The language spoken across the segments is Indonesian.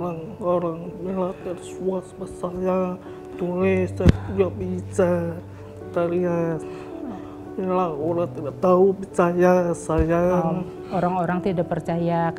orang-orang melatih swasta saya tulis, saya tidak bisa. Kita lihat, inilah orang tidak tahu percaya saya. Orang-orang tidak percaya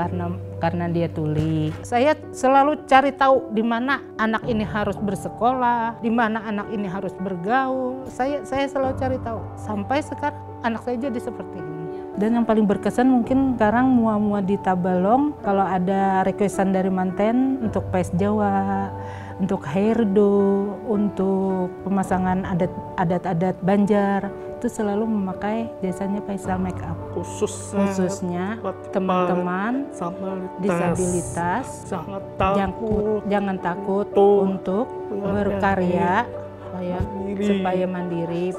karena dia tuli. Saya selalu cari tahu di mana anak ini harus bersekolah, di mana anak ini harus bergaul. Saya selalu cari tahu. Sampai sekarang anak saya jadi seperti ini. Dan yang paling berkesan mungkin sekarang mua-mua di Tabalong, kalau ada requestan dari manten untuk pes Jawa, untuk hairdo, untuk pemasangan adat-adat Banjar, itu selalu memakai jasanya Faisal Makeup. Khususnya teman-teman disabilitas, jangan takut untuk berkarya supaya mandiri,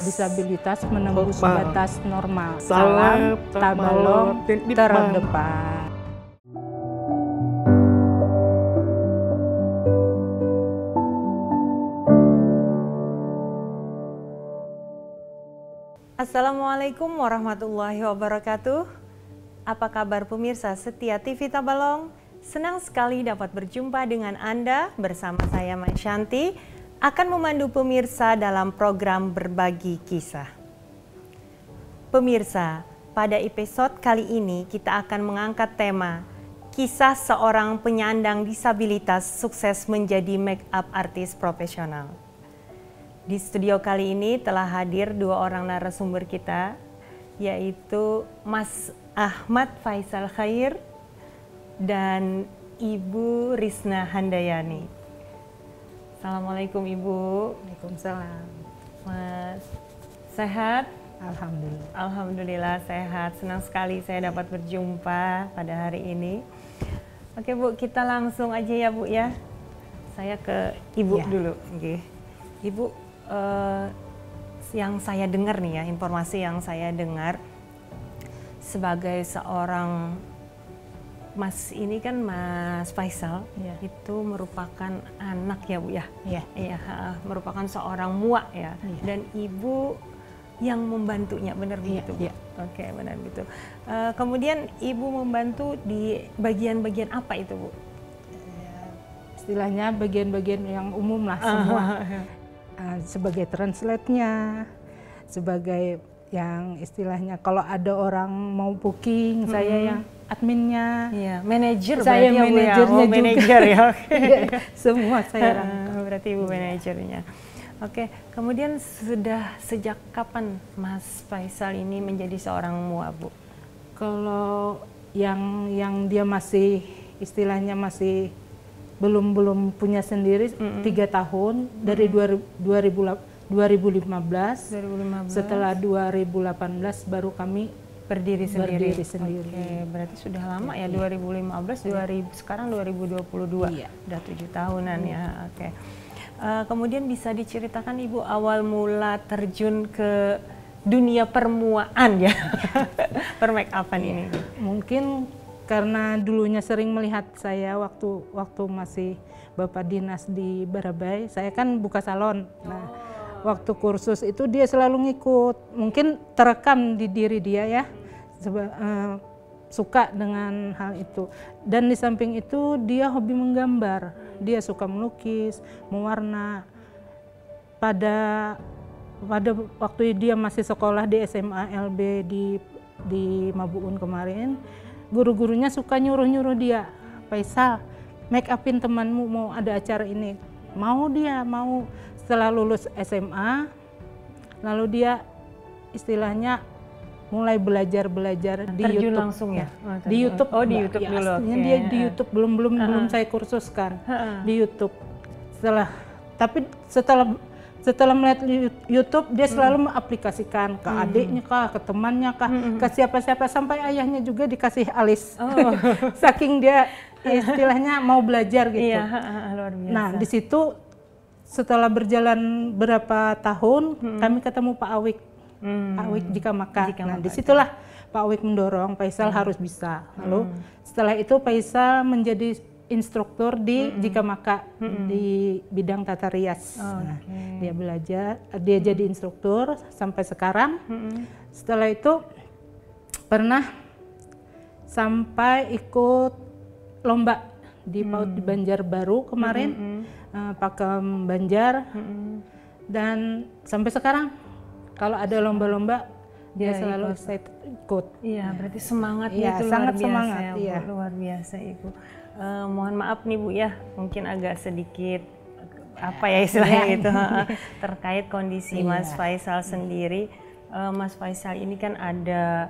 disabilitas menembus batas normal. Salam Tabalong terdepan. Assalamualaikum warahmatullahi wabarakatuh. Apa kabar pemirsa setia TV Tabalong? Senang sekali dapat berjumpa dengan Anda bersama saya Mai Shanti akan memandu pemirsa dalam program Berbagi Kisah. Pemirsa, pada episode kali ini kita akan mengangkat tema kisah seorang penyandang disabilitas sukses menjadi make-up artis profesional. Di studio kali ini telah hadir dua orang narasumber kita, yaitu Mas Ahmad Faisal Khair dan Ibu Risna Handayani. Assalamualaikum Ibu. Waalaikumsalam. Mas, sehat? Alhamdulillah. Alhamdulillah sehat. Senang sekali saya dapat berjumpa pada hari ini. Oke Bu, kita langsung aja ya Bu ya. Saya ke Ibu dulu. Oke. Ibu, yang saya dengar nih ya, informasi yang saya dengar sebagai seorang Mas ini kan Mas Faisal itu merupakan anak ya Bu ya? Iya, merupakan seorang muak ya, dan Ibu yang membantunya, benar begitu Bu? Oke, benar gitu. Kemudian Ibu membantu di bagian-bagian apa itu Bu? Istilahnya bagian-bagian yang umum lah semua. Sebagai translate-nya, sebagai yang istilahnya kalau ada orang mau booking, saya yang adminnya, manajer, saya manajernya juga. Manajer ya, semua saya rangkap. Berarti Ibu manajernya. Oke, kemudian sudah sejak kapan Mas Faisal ini menjadi seorang muak Bu? Kalau yang dia masih istilahnya masih belum punya sendiri 3 tahun dari 2015. Setelah 2018 baru kami berdiri sendiri. Oke, berarti sudah lama ya, 2015, sekarang 2022, udah 7 tahunan ya. Oke. Kemudian bisa diceritakan Ibu awal mula terjun ke dunia permuaan ya, permake-upan ini. Mungkin karena dulunya sering melihat saya waktu masih Bapak dinas di Barabai, saya kan buka salon. Nah, waktu kursus itu dia selalu ngikut, mungkin terekam di diri dia ya, suka dengan hal itu. Dan di samping itu dia hobi menggambar, dia suka melukis, mewarna. Pada waktu dia masih sekolah di SMA LB di Mabuun kemarin, guru-gurunya suka nyuruh dia, Faisal, make upin temanmu, mau ada acara ini. Mau setelah lulus SMA, lalu dia istilahnya mulai belajar di YouTube langsung ya? Di YouTube. Oh, di YouTube ya, dulu. Aslinya dia di YouTube, belum saya kursuskan di YouTube. Setelah melihat YouTube, dia selalu mengaplikasikan ke adiknya kah, ke temannya kah, ke siapa-siapa, sampai ayahnya juga dikasih alis. Saking dia istilahnya mau belajar gitu. Iya, luar biasa. Nah, di situ setelah berjalan berapa tahun, kami ketemu Pak Awik. Pak Awik Jika Maka. Nah, disitulah Pak Awik mendorong Faisal harus bisa. Lalu setelah itu Faisal menjadi instruktur di Jika Maka di bidang tata rias. Nah, dia belajar, dia jadi instruktur sampai sekarang. Setelah itu pernah sampai ikut lomba di PAUD di Banjarbaru kemarin, Pakem Banjar, dan sampai sekarang kalau ada lomba-lomba dia selalu excited ikut. Iya, berarti semangatnya Iya, itu sangat luar biasa semangat, ya, Bu. iya. Luar biasa Ibu. Mohon maaf nih Bu ya, mungkin agak sedikit apa ya istilahnya Iya. gitu terkait kondisi Iya. Mas Faisal sendiri. Mas Faisal ini kan ada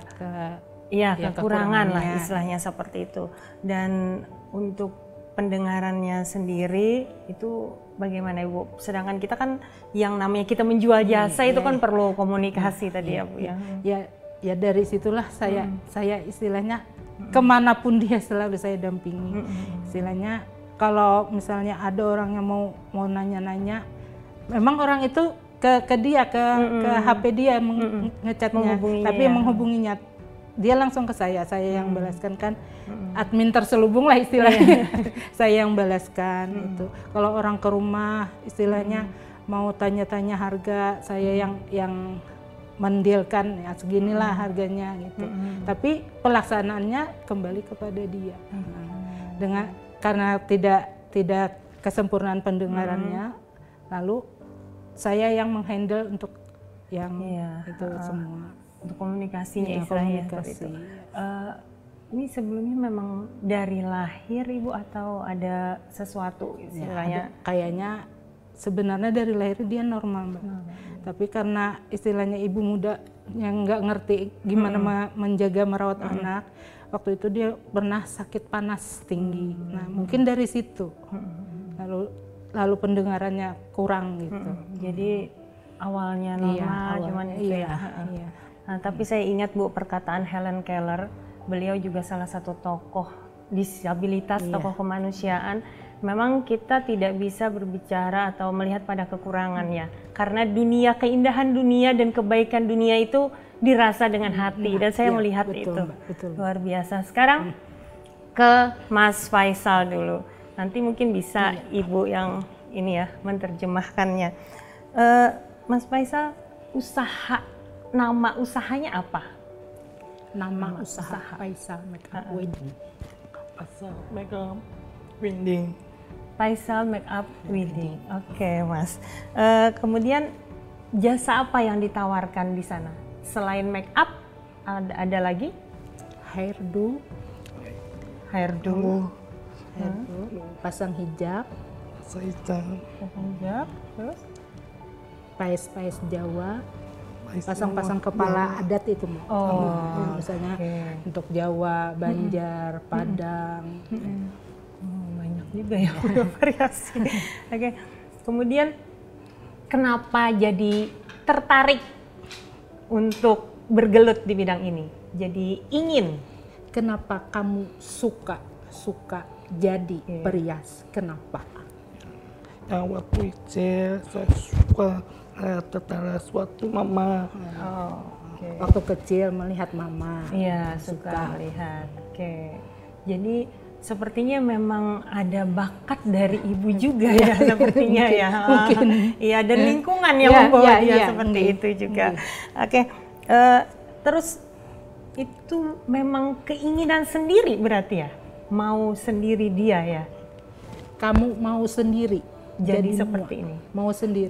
Ya, kekurangan lah kekurangannya. istilahnya seperti itu. Dan untuk pendengarannya sendiri itu bagaimana Ibu? Sedangkan kita kan yang namanya kita menjual jasa itu kan perlu komunikasi tadi ya Bu ya. Ya dari situlah saya istilahnya kemanapun dia selalu saya dampingi. Istilahnya kalau misalnya ada orang yang mau nanya-nanya, memang orang itu ke dia ke HP dia ngechatnya, Menghubunginya tapi ya. menghubunginya dia langsung ke saya yang balaskan kan, admin terselubung lah istilahnya. Saya yang balaskan itu. Kalau orang ke rumah istilahnya mau tanya-tanya harga, saya yang mendilkan ya seginilah harganya gitu. Tapi pelaksanaannya kembali kepada dia. Karena tidak kesempurnaan pendengarannya, lalu saya yang menghandle untuk yang itu semua. Untuk komunikasinya Ya, istilahnya komunikasi. seperti itu. Ini sebelumnya memang dari lahir Ibu atau ada sesuatu istilahnya? Kayaknya sebenarnya dari lahir dia normal, Mbak. Tapi karena istilahnya ibu muda yang nggak ngerti gimana menjaga merawat anak, waktu itu dia pernah sakit panas tinggi. Nah mungkin dari situ, lalu pendengarannya kurang gitu. Jadi awalnya normal, cuman itu ya. Iya. Nah, tapi saya ingat Bu perkataan Helen Keller, beliau juga salah satu tokoh disabilitas, tokoh kemanusiaan. Memang kita tidak bisa berbicara atau melihat pada kekurangannya, karena dunia, keindahan dunia dan kebaikan dunia itu dirasa dengan hati, dan saya melihat betul, itu Mbak, betul. luar biasa. Sekarang ke Mas Faisal dulu, nanti mungkin bisa Ibu yang ini ya menerjemahkannya. Mas Faisal, nama usahanya apa? Nama usaha Faisal Makeup Wedding. Asal makeup wedding. Faisal Makeup Wedding. Oke, Mas. Kemudian jasa apa yang ditawarkan di sana? Selain make up, ada lagi? Hairdo, Hairdo, pasang hijab, Saya hijab, terus? pais-pais Jawa, pasang-pasang kepala adat itu, Mbak. Misalnya untuk Jawa, Banjar, Padang. Banyak juga ya udah variasi. Oke. Kemudian kenapa jadi tertarik untuk bergelut di bidang ini? Jadi ingin. Kenapa kamu suka jadi perias? Kenapa? yang waktu kecil saya suka tetangga suatu mama. Waktu kecil melihat mama. Iya, suka melihat. Oke. Jadi sepertinya memang ada bakat dari ibu juga ya, sepertinya ya. Mungkin. Iya, dan lingkungan yang Iya, membawa iya, dia iya, seperti mungkin. itu juga. Oke. Terus itu memang keinginan sendiri berarti ya? Mau sendiri dia ya? Kamu mau sendiri Jadi semua. seperti ini? Mau sendiri.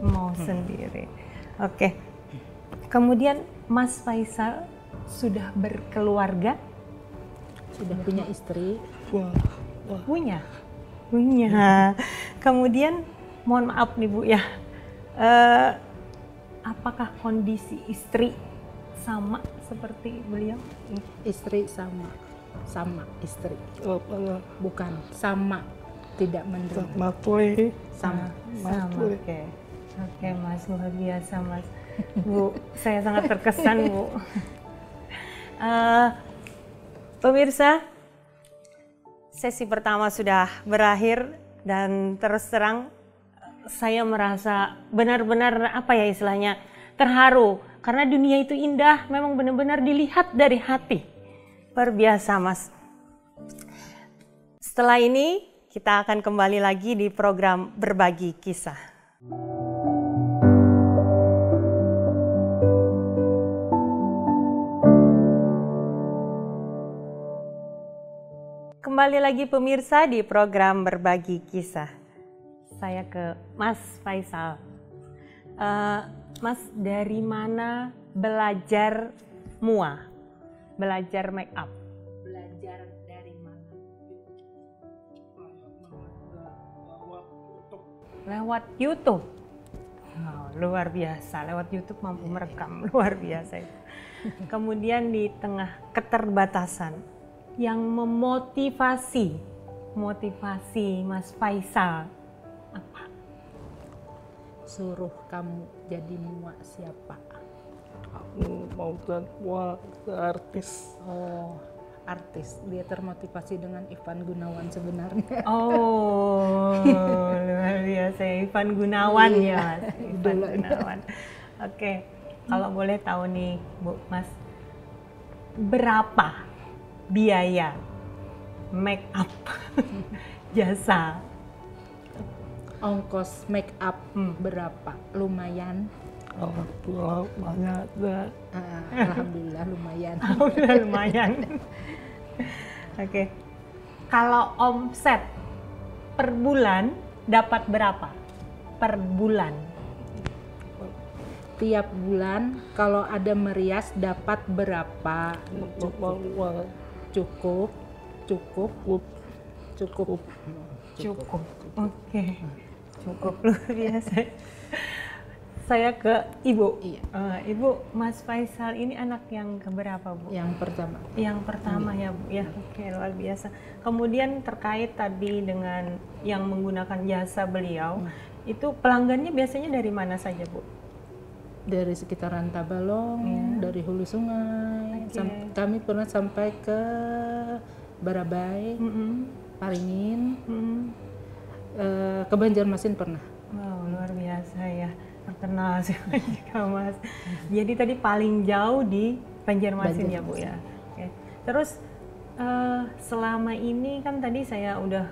Mau sendiri. Oke. Kemudian Mas Faisal sudah berkeluarga? Sudah punya istri. Punya. Kemudian mohon maaf nih Bu ya, apakah kondisi istri sama seperti beliau? Istri sama istri. Bukan sama, tidak mendengar. Matue. Sama. Oke Mas, luar biasa Mas. Bu, saya sangat terkesan Bu. Pemirsa, sesi pertama sudah berakhir dan terus terang saya merasa benar-benar apa ya istilahnya terharu karena dunia itu indah, memang benar-benar dilihat dari hati. Luar biasa Mas. Setelah ini kita akan kembali lagi di program Berbagi Kisah. Kembali lagi pemirsa di program Berbagi Kisah. Saya ke Mas Faisal. Mas, dari mana belajar MUA? Belajar make up? Belajar dari mana? Lewat YouTube. Oh, luar biasa, lewat YouTube mampu merekam, luar biasa itu. Kemudian di tengah keterbatasan yang memotivasi Mas Faisal apa? Suruh kamu jadi MUA siapa? Aku mau jadi artis. Oh, artis. Dia termotivasi dengan Ivan Gunawan sebenarnya. Oh, luar biasa, Ivan Gunawan ya Mas. Ivan Gunawan. Oke, kalau boleh tahu nih Bu, Mas, berapa biaya make up jasa? Ongkos make up berapa? Lumayan. Alhamdulillah banyak deh. Alhamdulillah lumayan. Udah lumayan. Oke. Kalau omset per bulan dapat berapa? Per bulan. Tiap bulan kalau ada merias dapat berapa? Cukup. Oke. Cukup luar biasa. Saya ke Ibu. Iya. Ibu, Mas Faisal ini anak yang keberapa, Bu? Yang pertama. Yang pertama ya, Bu. Ya, oke, luar biasa. Kemudian terkait tadi dengan yang menggunakan jasa beliau, itu pelanggannya biasanya dari mana saja, Bu? Dari sekitaran Tabalong, dari hulu sungai. Kami pernah sampai ke Barabai, Paringin, ke Banjarmasin pernah. Wow, luar biasa ya. Terkenal sekali Mas. Jadi tadi paling jauh di Banjarmasin ya Bu ya. Oke. Terus selama ini kan tadi saya udah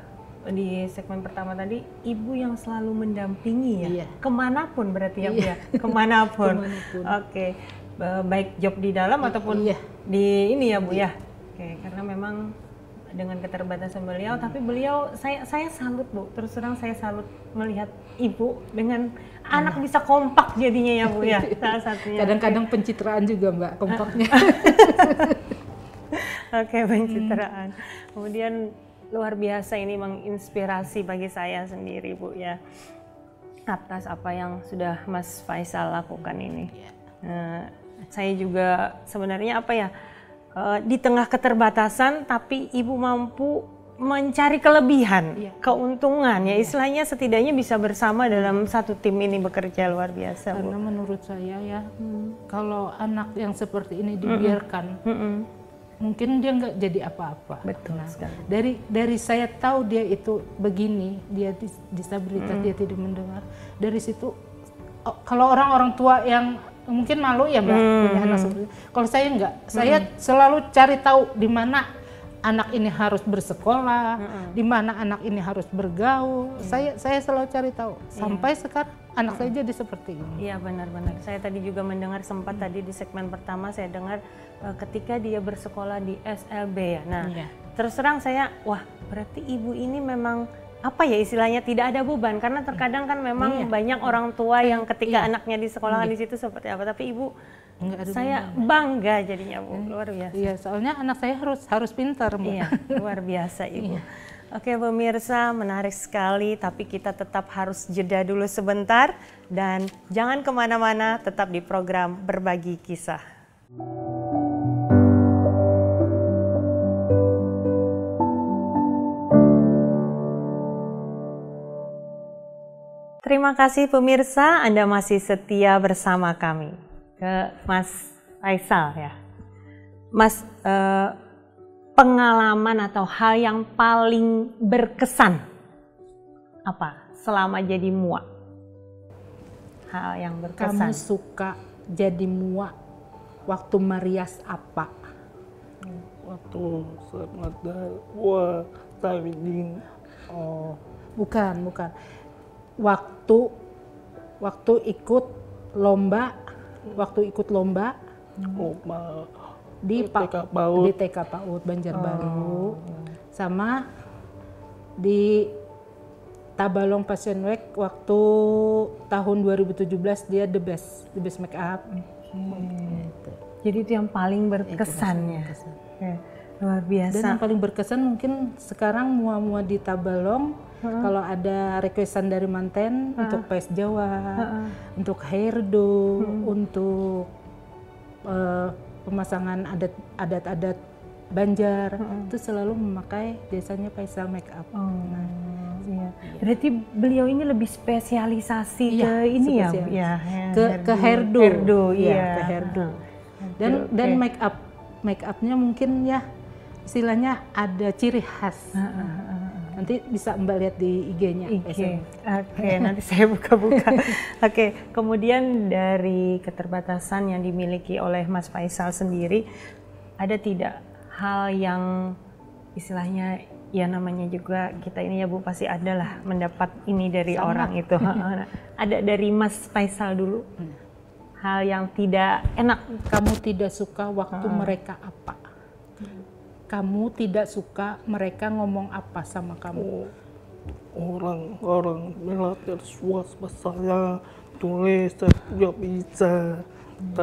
di segmen pertama tadi Ibu yang selalu mendampingi ya. Iya. Kemanapun berarti ya Bu ya. Kemanapun. Oke. Baik job di dalam ataupun di ini ya Bu ya. Oke. Karena memang dengan keterbatasan beliau, tapi beliau saya salut Bu. Terus terang saya salut melihat Ibu dengan anak bisa kompak jadinya ya Bu ya. Salah satunya. Kadang-kadang pencitraan juga Mbak kompaknya. Oke, pencitraan. Kemudian luar biasa ini menginspirasi bagi saya sendiri Bu ya. Atas apa yang sudah Mas Faisal lakukan ini. Saya juga sebenarnya apa ya, di tengah keterbatasan tapi Ibu mampu mencari kelebihan, keuntungan ya, istilahnya setidaknya bisa bersama dalam satu tim ini bekerja luar biasa. Karena menurut saya ya, kalau anak yang seperti ini dibiarkan, mungkin dia nggak jadi apa-apa. Betul sekali. Dari saya tahu dia itu begini, dia disabilitas, dia tidak mendengar. Dari situ, kalau orang-orang tua yang mungkin malu ya Mbak punya anak seperti itu. Kalau saya enggak, saya selalu cari tahu di mana anak ini harus bersekolah, di mana anak ini harus bergaul. Saya selalu cari tahu. Sampai sekarang anak saya jadi seperti ini. Iya benar-benar. Saya tadi juga mendengar sempat tadi di segmen pertama saya dengar ketika dia bersekolah di SLB ya. Nah, terus terang saya, wah berarti ibu ini memang apa ya istilahnya tidak ada beban, karena terkadang kan memang banyak orang tua yang ketika anaknya di sekolah di situ seperti apa, tapi ibu saya bangga jadinya Bu, luar biasa. Iya, soalnya anak saya harus pintar Mbak. Iya, luar biasa Ibu. Oke pemirsa, menarik sekali, tapi kita tetap harus jeda dulu sebentar dan jangan kemana-mana, tetap di program Berbagi Kisah. Terima kasih pemirsa, Anda masih setia bersama kami. Ke Mas Faisal ya. Mas, pengalaman atau hal yang paling berkesan apa selama jadi MUA? Hal yang berkesan. Kamu suka jadi MUA waktu merias apa? Waktu Ramadan, Taridin. Oh, bukan. Waktu ikut lomba Lomba di TK PAUD. di TK PAUD Banjarbaru sama di Tabalong Fashion Week waktu tahun 2017 dia the best make up. Gitu. Jadi itu yang paling berkesan ya. Ya, luar biasa. Dan yang paling berkesan mungkin sekarang mua-mua di Tabalong kalau ada requestan dari manten untuk pes Jawa, untuk hairdo, untuk pemasangan adat Banjar, itu selalu memakai jasanya Faisal Makeup. Iya. Berarti beliau ini lebih spesialisasi ke ini spesialis. ya, ke hairdo, iya. Ke hairdo. Dan make upnya mungkin ya istilahnya ada ciri khas. Nanti bisa Mbak lihat di IG-nya. Oke, nanti saya buka-buka. Oke, kemudian dari keterbatasan yang dimiliki oleh Mas Faisal sendiri, ada tidak hal yang istilahnya ya namanya juga kita ini ya Bu pasti ada lah mendapat ini dari orang itu. Ada dari Mas Faisal dulu. Hal yang tidak enak. Kamu tidak suka waktu mereka apa? Kamu tidak suka mereka ngomong apa sama kamu? Orang-orang melatih suasana saya tulis, saya tidak bisa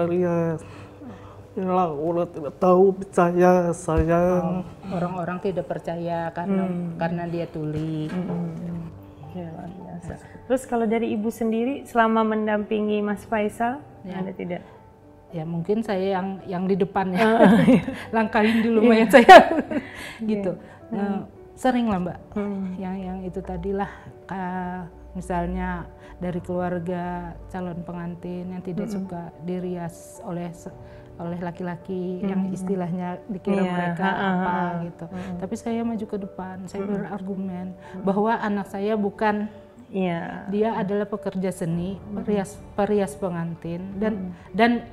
lihat. Inilah orang tidak tahu percaya saya. Orang-orang tidak percaya karena dia tuli. Ya, luar biasa. Terus kalau dari Ibu sendiri selama mendampingi Mas Faisal ada tidak? Ya mungkin saya yang di depan ya, langkahin dulu mayat saya, gitu. Sering lah Mbak, yang itu tadilah, misalnya dari keluarga calon pengantin yang tidak suka dirias oleh laki-laki yang istilahnya dikira mereka apa gitu. Tapi saya maju ke depan, saya berargumen bahwa anak saya bukan dia adalah pekerja seni, perias pengantin dan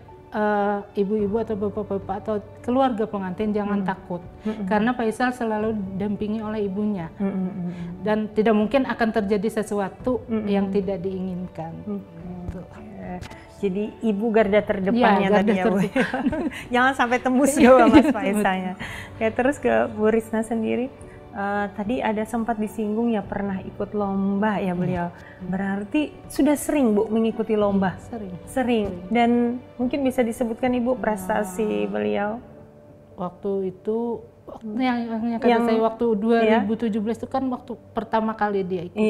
ibu-ibu atau bapak-bapak atau keluarga pengantin jangan takut karena Faisal selalu didampingi oleh ibunya dan tidak mungkin akan terjadi sesuatu yang tidak diinginkan. Jadi ibu garda terdepannya tadi ya Bu. Jangan sampai tembus juga Mas Faisalnya. Ya, terus ke Bu Risna sendiri. Tadi ada sempat disinggung ya pernah ikut lomba ya beliau. Berarti sudah sering Bu mengikuti lomba? Sering. Dan mungkin bisa disebutkan Ibu prestasi beliau? Waktu itu yang kata saya waktu 2017 itu kan waktu pertama kali dia ikut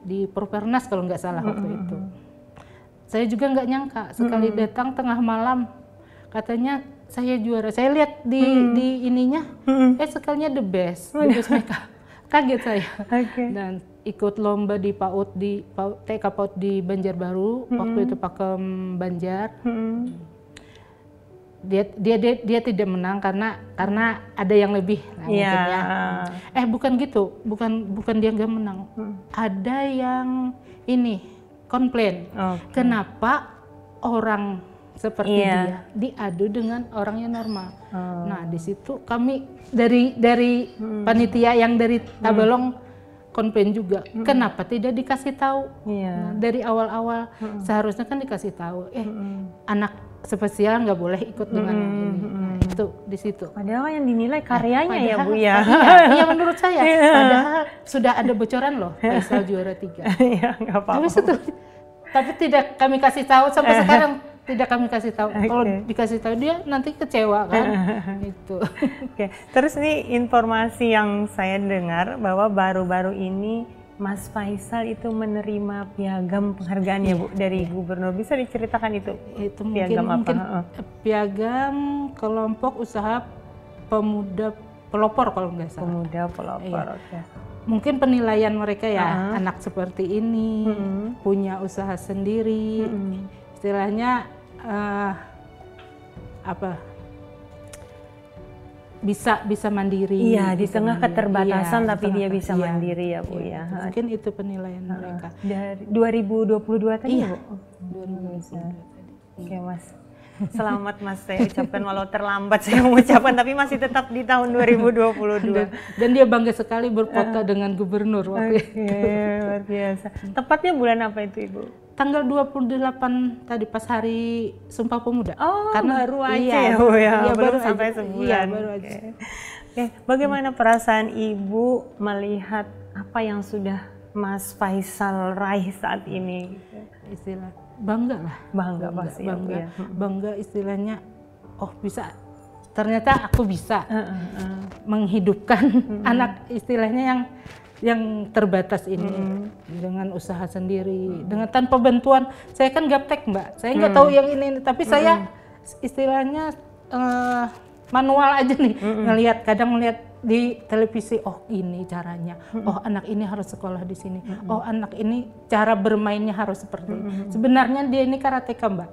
di Propernas kalau nggak salah waktu itu. Saya juga nggak nyangka sekali datang tengah malam katanya saya juara. Saya lihat di ininya, sekalinya the best makeup. Kaget saya. Dan ikut lomba di TK PAUD di Banjarbaru, waktu itu Pakem Banjar. Dia tidak menang karena ada yang lebih. Mungkinnya. Bukan gitu, bukan dia nggak menang. Ada yang ini komplain. Kenapa orang seperti dia diadu dengan orang yang normal. Nah di situ kami dari panitia yang dari Tabalong komplain juga. Kenapa tidak dikasih tahu? Nah, dari awal-awal seharusnya kan dikasih tahu. Anak spesial nggak boleh ikut dengan yang ini. Nah, itu di situ. Padahal yang dinilai karyanya ya Bu ya. Iya menurut saya. Padahal sudah ada bocoran loh. Faisal juara 3. Iya nggak apa-apa. Tapi tidak kami kasih tahu sampai sekarang. Tidak kami kasih tahu. Kalau dikasih tahu dia nanti kecewa kan. Itu. Terus nih informasi yang saya dengar bahwa baru-baru ini Mas Faisal itu menerima piagam penghargaan ya Bu dari Gubernur. Bisa diceritakan itu? Itu piagam mungkin piagam kelompok usaha pemuda pelopor kalau nggak salah. Pemuda pelopor. Mungkin penilaian mereka ya anak seperti ini punya usaha sendiri. Istilahnya bisa mandiri. Iya, di tengah keterbatasan tapi dia bisa mandiri ya Bu ya. Mungkin itu penilaian mereka. Dari 2022 tadi Bu? 2022 tadi. Oke Mas. Selamat Mas, saya ucapkan walau terlambat saya mengucapkan tapi masih tetap di tahun 2022. Dan dia bangga sekali berfoto dengan gubernur waktu itu. Luar biasa. Tepatnya bulan apa itu Ibu? Tanggal 28 tadi pas hari Sumpah Pemuda. Karena baru aja ya Bu ya, baru sampai sebulan. Iya, baru aja. Bagaimana perasaan Ibu melihat apa yang sudah Mas Faisal raih saat ini? Istilah bangga lah. Bangga pasti. Bangga, bangga istilahnya. Oh bisa, ternyata aku bisa menghidupkan anak istilahnya yang terbatas ini dengan usaha sendiri, dengan tanpa bantuan. Saya kan gaptek Mbak, saya nggak tahu yang ini, tapi saya istilahnya manual aja nih, kadang ngelihat di televisi, oh ini caranya, oh anak ini harus sekolah di sini, oh anak ini cara bermainnya harus seperti ini. Sebenarnya dia ini karateka Mbak,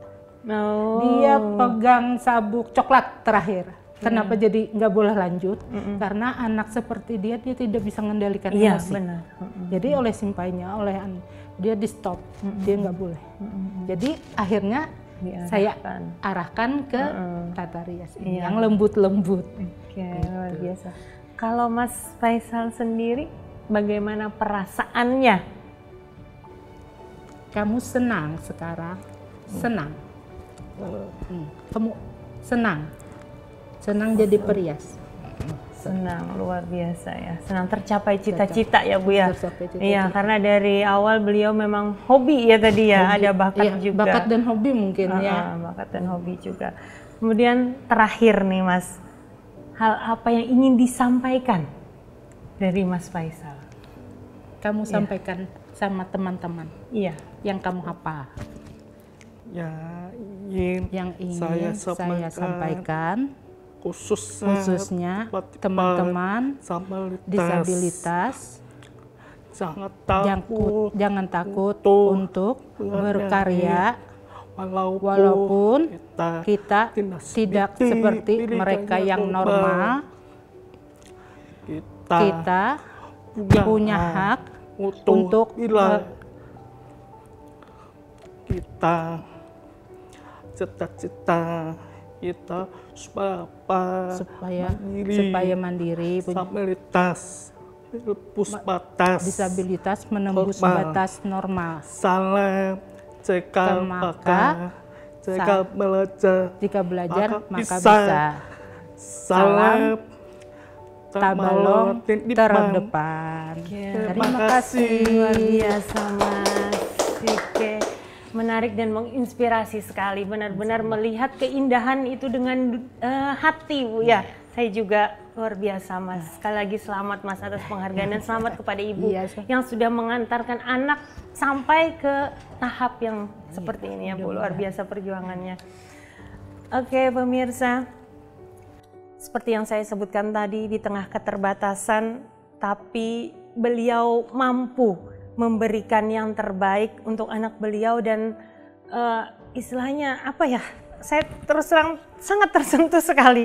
dia pegang sabuk coklat terakhir. Kenapa jadi nggak boleh lanjut? Karena anak seperti dia tidak bisa mengendalikan emosi. Benar. Jadi oleh simpainya, dia di stop, dia nggak boleh. Jadi akhirnya saya arahkan ke tata rias ini yang lembut-lembut. Luar biasa. Kalau Mas Faisal sendiri, bagaimana perasaannya? Kamu senang sekarang? Senang. Kamu senang? Senang jadi perias. Senang, luar biasa ya. Senang tercapai cita-cita ya Bu ya. Iya, Iya, karena dari awal beliau memang hobi ya tadi ya, ada bakat juga. Bakat dan hobi mungkin ya. Bakat dan hobi juga. Kemudian terakhir nih Mas, hal apa yang ingin disampaikan dari Mas Faisal? Kamu sampaikan sama teman-teman. Iya. Yang kamu hafal. Yang ingin saya sampaikan khususnya teman-teman disabilitas, jangan takut untuk berkarya walaupun kita tidak seperti mereka yang normal. Kita punya hak untuk kita cita-cita kita supaya mandiri, disabilitas menembus batas normal. Salam cekal maka jika belajar maka bisa. Salam tabalong terdepan. Terima kasih. Luar biasa Mas. Menarik dan menginspirasi sekali, benar-benar melihat keindahan itu dengan hati Bu ya. Saya juga luar biasa Mas. Sekali lagi selamat Mas atas penghargaan dan selamat kepada Ibu yang sudah mengantarkan anak sampai ke tahap yang seperti ini ya Bu. Luar biasa perjuangannya. Oke pemirsa, seperti yang saya sebutkan tadi, di tengah keterbatasan tapi beliau mampu memberikan yang terbaik untuk anak beliau dan istilahnya apa ya, saya terus terang sangat tersentuh sekali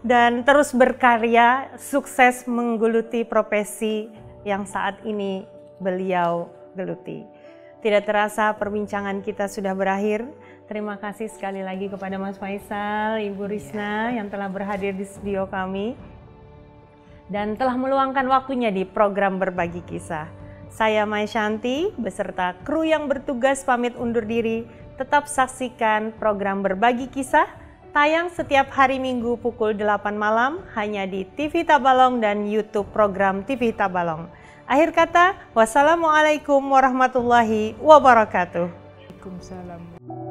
dan terus berkarya, sukses menggeluti profesi yang saat ini beliau geluti. Tidak terasa perbincangan kita sudah berakhir. Terima kasih sekali lagi kepada Mas Faisal, Ibu Risna yang telah berhadir di studio kami dan telah meluangkan waktunya di program Berbagi Kisah. Saya Mai Shanti beserta kru yang bertugas pamit undur diri. Tetap saksikan program Berbagi Kisah tayang setiap hari Minggu pukul 8 malam hanya di TV Tabalong dan YouTube program TV Tabalong. Akhir kata, wassalamualaikum warahmatullahi wabarakatuh. Waalaikumsalam.